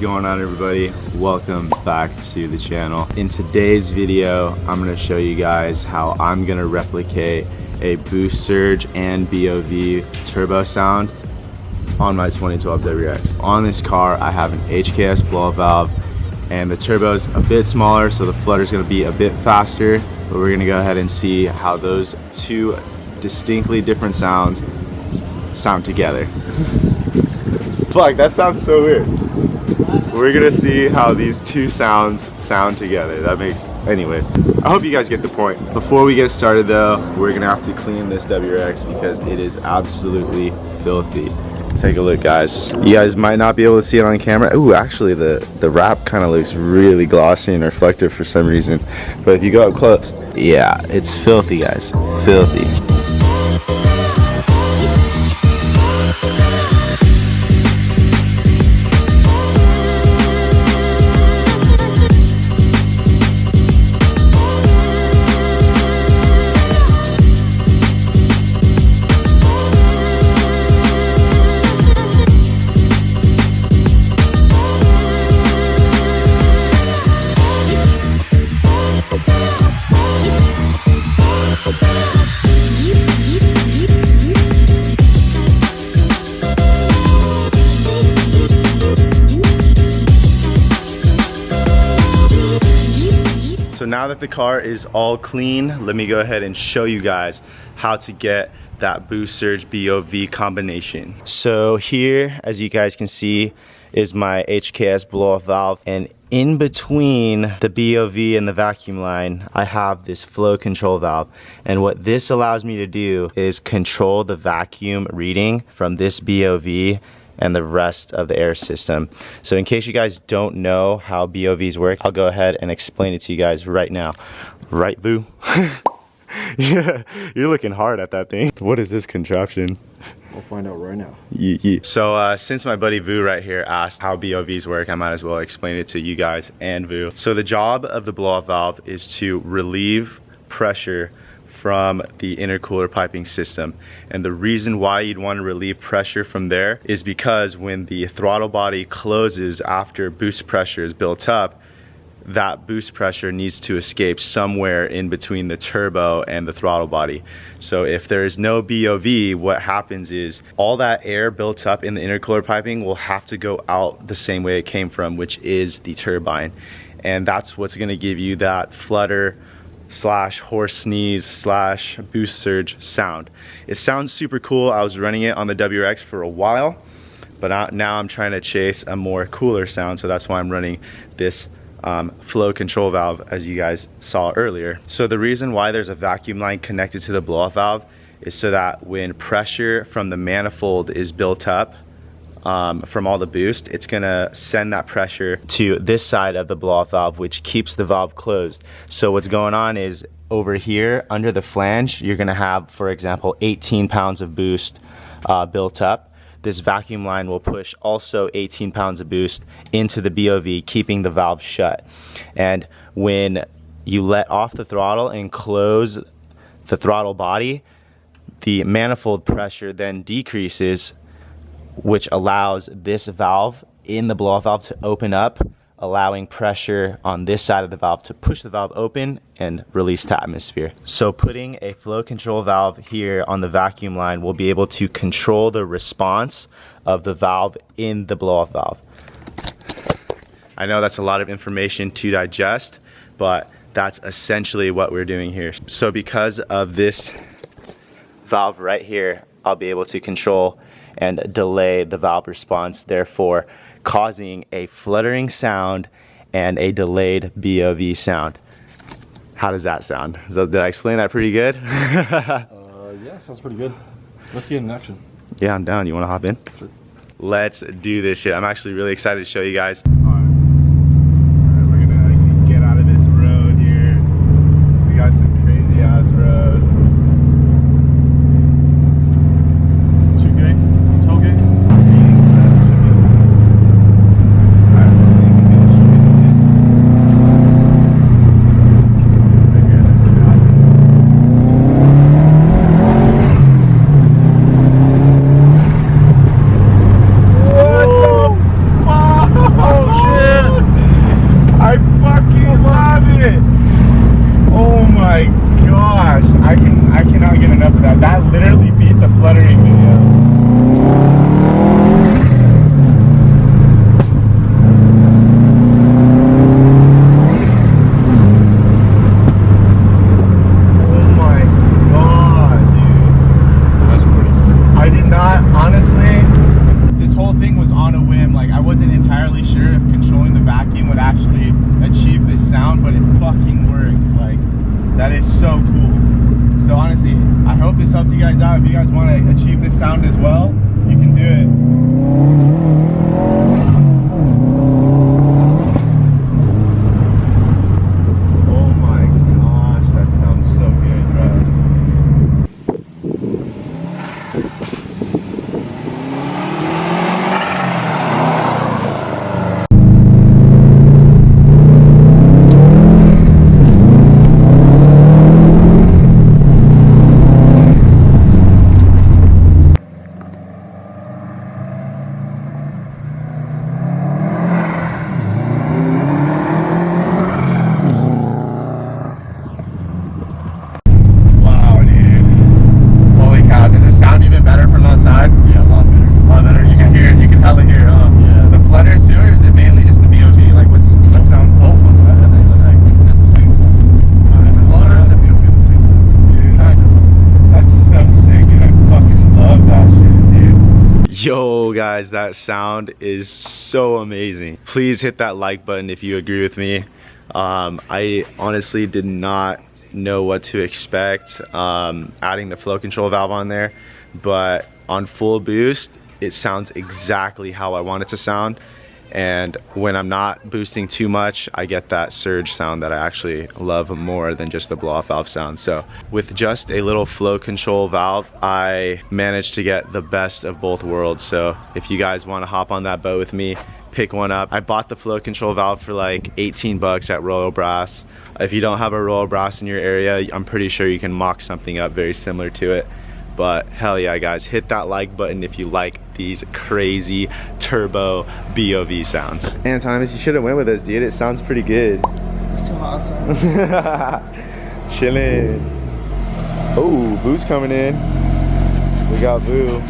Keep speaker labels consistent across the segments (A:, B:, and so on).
A: going on, everybody? Welcome back to the channel. In today's video, I'm going to show you guys how I'm going to replicate a boost surge and BOV turbo sound on my 2012 WRX. On this car, I have an HKS blow-off valve, and the turbo is a bit smaller, so the flutter is going to be a bit faster, but we're going to go ahead and see how those two distinctly different sounds sound together. Fuck, that sounds so weird. We're gonna see how these two sounds sound together. Anyways, I hope you guys get the point. Before we get started though, we're gonna have to clean this WRX because it is absolutely filthy. Take a look, guys. You guys might not be able to see it on camera. Ooh, actually the wrap kind of looks really glossy and reflective for some reason. But if you go up close, yeah, it's filthy, guys, filthy. So now that the car is all clean, let me go ahead and show you guys how to get that boost surge BOV combination. So here, as you guys can see, is my HKS blow-off valve, and in between the BOV and the vacuum line, I have this flow control valve. And what this allows me to do is control the vacuum reading from this BOV and the rest of the air system. So in case you guys don't know how BOVs work, I'll go ahead and explain it to you guys right now. Right, Boo? Yeah, you're looking hard at that thing. What is this contraption?
B: We'll find out right now.
A: So since my buddy Vu right here asked how BOVs work, I might as well explain it to you guys and Vu. So the job of the blow-off valve is to relieve pressure from the intercooler piping system. And the reason why you'd want to relieve pressure from there is because when the throttle body closes after boost pressure is built up, that boost pressure needs to escape somewhere in between the turbo and the throttle body. So if there is no BOV, what happens is all that air built up in the intercooler piping will have to go out the same way it came from, which is the turbine. And that's what's going to give you that flutter slash horse sneeze slash boost surge sound. It sounds super cool. I was running it on the WRX for a while, but now I'm trying to chase a more cooler sound, so that's why I'm running this flow control valve, as you guys saw earlier. So the reason why there's a vacuum line connected to the blow-off valve is so that when pressure from the manifold is built up from all the boost, it's gonna send that pressure to this side of the blow-off valve, which keeps the valve closed. So what's going on is over here under the flange, you're gonna have, for example, 18 pounds of boost built up. This vacuum line will push also 18 pounds of boost into the BOV, keeping the valve shut. And when you let off the throttle and close the throttle body, the manifold pressure then decreases, which allows this valve in the blow-off valve to open up, allowing pressure on this side of the valve to push the valve open and release to atmosphere. So putting a flow control valve here on the vacuum line will be able to control the response of the valve in the blow-off valve. I know that's a lot of information to digest, but that's essentially what we're doing here. So because of this valve right here, I'll be able to control and delay the valve response, therefore causing a fluttering sound and a delayed BOV sound. How does that sound? Did I explain that pretty good?
B: Yeah, sounds pretty good. Let's see it in action.
A: Yeah, I'm down. You want to hop in?
B: Sure.
A: Let's do this shit. I'm actually really excited to show you guys. enough of that. That literally beat the fluttering video. That is so cool. So honestly, I hope this helps you guys out. If you guys want to achieve this sound as well, you can do it. Oh my gosh, that sounds so good, bro. Yo guys, that sound is so amazing. Please hit that like button if you agree with me. I honestly did not know what to expect adding the flow control valve on there, but on full boost it sounds exactly how I want it to sound. And when I'm not boosting too much, I get that surge sound that I actually love more than just the blow-off valve sound. So with just a little flow control valve, I managed to get the best of both worlds. So if you guys want to hop on that boat with me, pick one up. I bought the flow control valve for like 18 bucks at Royal Brass. If you don't have a Royal Brass in your area, I'm pretty sure you can mock something up very similar to it. But hell yeah, guys, hit that like button if you like these crazy turbo BOV sounds. Man, Thomas, you should have went with us, dude. It sounds pretty good.
C: It's so awesome.
A: Chilling. Oh, Vu's coming in. We got Vu.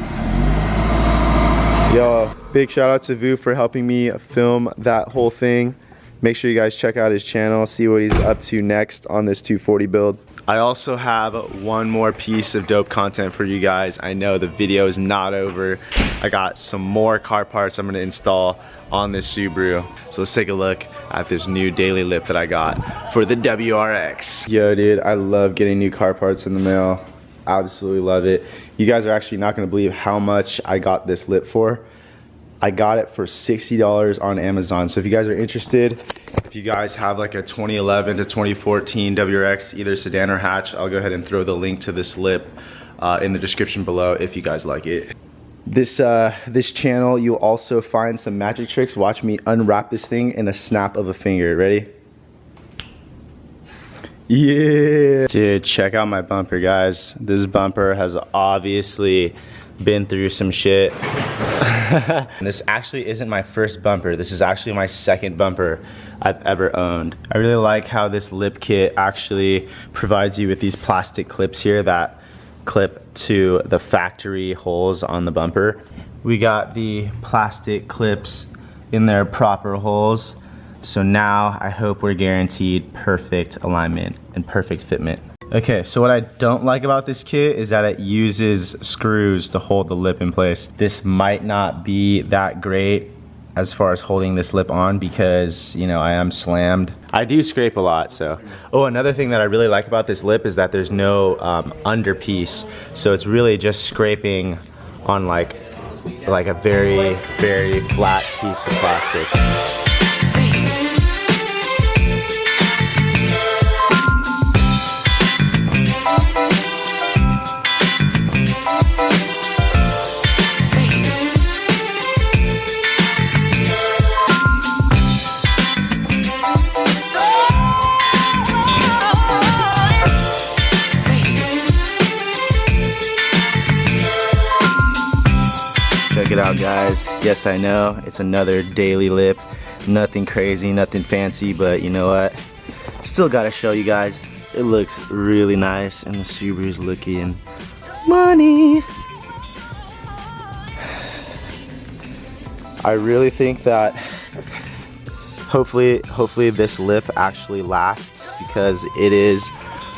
A: Yo, big shout out to Vu for helping me film that whole thing. Make sure you guys check out his channel, see what he's up to next on this 240 build. I also have one more piece of dope content for you guys. I know the video is not over. I got some more car parts I'm gonna install on this Subaru. So let's take a look at this new daily lip that I got for the WRX. Yo dude, I love getting new car parts in the mail. Absolutely love it. You guys are actually not gonna believe how much I got this lip for. I got it for $60 on Amazon. So if you guys are interested, if you guys have like a 2011 to 2014 WRX, either sedan or hatch, I'll go ahead and throw the link to this lip in the description below if you guys like it. This channel, you'll also find some magic tricks. Watch me unwrap this thing in a snap of a finger. Ready? Yeah. Dude, check out my bumper, guys. This bumper has obviously been through some shit. This actually isn't my first bumper. This is actually my second bumper I've ever owned. I really like how this lip kit actually provides you with these plastic clips here that clip to the factory holes on the bumper. We got the plastic clips in their proper holes. So now I hope we're guaranteed perfect alignment and perfect fitment. Okay, so what I don't like about this kit is that it uses screws to hold the lip in place. This might not be that great as far as holding this lip on because, you know, I am slammed. I do scrape a lot, so. Oh, another thing that I really like about this lip is that there's no underpiece. So it's really just scraping on like a very, very flat piece of plastic. Check it out, guys. Yes, I know, it's another daily lip. Nothing crazy, nothing fancy, but you know what? Still gotta show you guys it looks really nice, and the Subaru's looking money. I really think that hopefully this lip actually lasts, because it is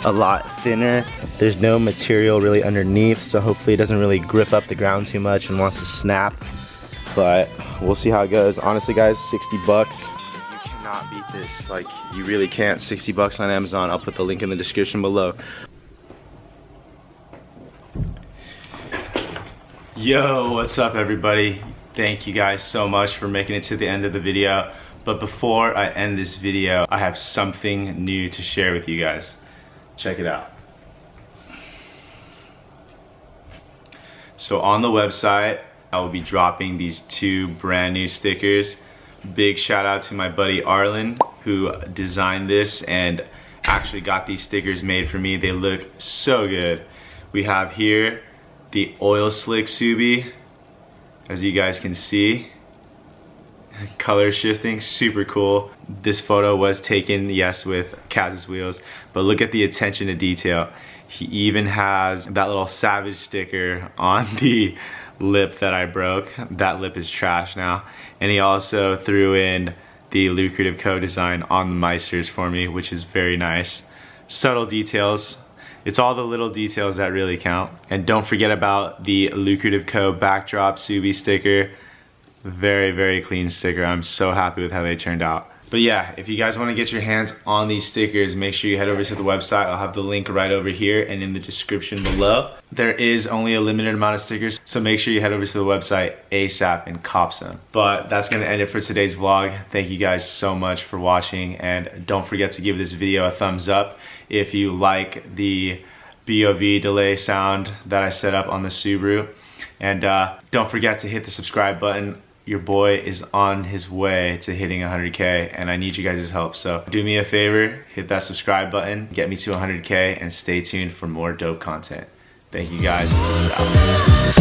A: a lot thinner. There's no material really underneath, so hopefully it doesn't really grip up the ground too much and wants to snap. But we'll see how it goes. Honestly guys, 60 bucks. You cannot beat this. Like, you really can't. 60 bucks on Amazon. I'll put the link in the description below. Yo, what's up everybody? Thank you guys so much for making it to the end of the video. But before I end this video, I have something new to share with you guys. Check it out. So on the website, I will be dropping these 2 brand new stickers. Big shout out to my buddy Arlen, who designed this and actually got these stickers made for me. They look so good. We have here the oil slick Subi, as you guys can see. Color shifting, super cool. This photo was taken, yes, with Kaz's wheels, but look at the attention to detail. He even has that little Savage sticker on the lip that I broke. That lip is trash now. And he also threw in the lucrative co-design on the Meisters for me, which is very nice. Subtle details. It's all the little details that really count. And don't forget about the lucrative co backdrop Subi sticker. Very, very clean sticker. I'm so happy with how they turned out. But yeah, if you guys want to get your hands on these stickers, make sure you head over to the website. I'll have the link right over here and in the description below. There is only a limited amount of stickers, so make sure you head over to the website ASAP and cop some. But that's going to end it for today's vlog. Thank you guys so much for watching, and don't forget to give this video a thumbs up if you like the BOV delay sound that I set up on the Subaru. And don't forget to hit the subscribe button. Your boy is on his way to hitting 100K, and I need you guys' help. So do me a favor, hit that subscribe button, get me to 100K, and stay tuned for more dope content. Thank you guys. Peace out.